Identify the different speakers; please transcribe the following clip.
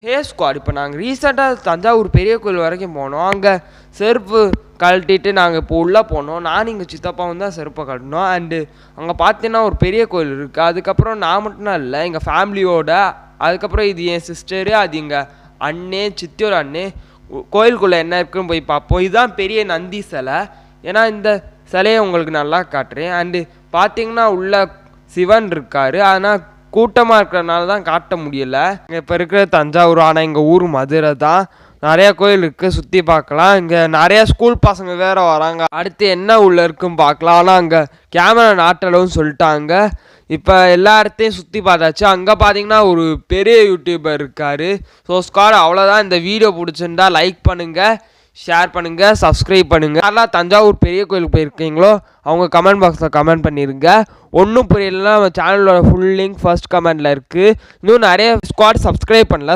Speaker 1: ஹே squad, இப்போ நாங்கள் ரீசெண்டாக தஞ்சாவூர் பெரிய கோயில் வரைக்கும் போனோம். அங்கே செருப்பு கழட்டிட்டு நாங்கள் இப்போ உள்ளே போனோம். நான் இங்கே சித்தப்பாவும் தான் செருப்பை கழட்டினோம். அண்டு அங்கே பார்த்தீங்கன்னா ஒரு பெரிய கோயில் இருக்குது. அதுக்கப்புறம் நான் மட்டும்தான் இல்லை, எங்கள் ஃபேமிலியோட. அதுக்கப்புறம் இது என் சிஸ்டரு, அது எங்கள் அண்ணே, சித்தியோட அண்ணே. கோயிலுக்குள்ளே என்ன இருக்குன்னு போய் பார்ப்போம். இதுதான் பெரிய நந்தி சிலை. ஏன்னா இந்த சிலையை உங்களுக்கு நல்லா காட்டுறேன். அண்டு பார்த்தீங்கன்னா உள்ள சிவன் இருக்கார். ஆனால் கூட்டமாக இருக்கிறதுனால தான் காட்ட முடியல. இங்கே இப்போ இருக்கிற தஞ்சாவூர், ஆனால் எங்கள் ஊர் மதுரை தான். நிறையா கோயில் இருக்குது, சுற்றி பார்க்கலாம். இங்கே நிறையா ஸ்கூல் பசங்க வேறு வராங்க. அடுத்து என்ன உள்ளே இருக்குன்னு பார்க்கலாம். ஆனால் அங்கே கேமரா நாட்டளவுன்னு சொல்லிட்டாங்க. இப்போ எல்லா இடத்தையும் சுற்றி பார்த்தாச்சு. அங்கே பார்த்தீங்கன்னா ஒரு பெரிய யூடியூபர் இருக்கார். ஸோ ஸ்குவாட், அவ்வளோதான். இந்த வீடியோ பிடிச்சிருந்தா லைக் பண்ணுங்கள், ஷேர் பண்ணுங்கள், சப்ஸ்கிரைப் பண்ணுங்கள். யாரெல்லாம் தஞ்சாவூர் பெரிய கோயிலுக்கு போயிருக்கீங்களோ அவங்க கமெண்ட் பாக்ஸில் கமெண்ட் பண்ணிடுங்க. ஒன்றும் புரியலன்னா நம்ம சேனலோட ஃபுல் லிங்க் ஃபர்ஸ்ட் கமெண்டில் இருக்குது. இன்னும் நிறைய ஸ்குவாட் சப்ஸ்கிரைப் பண்ணல.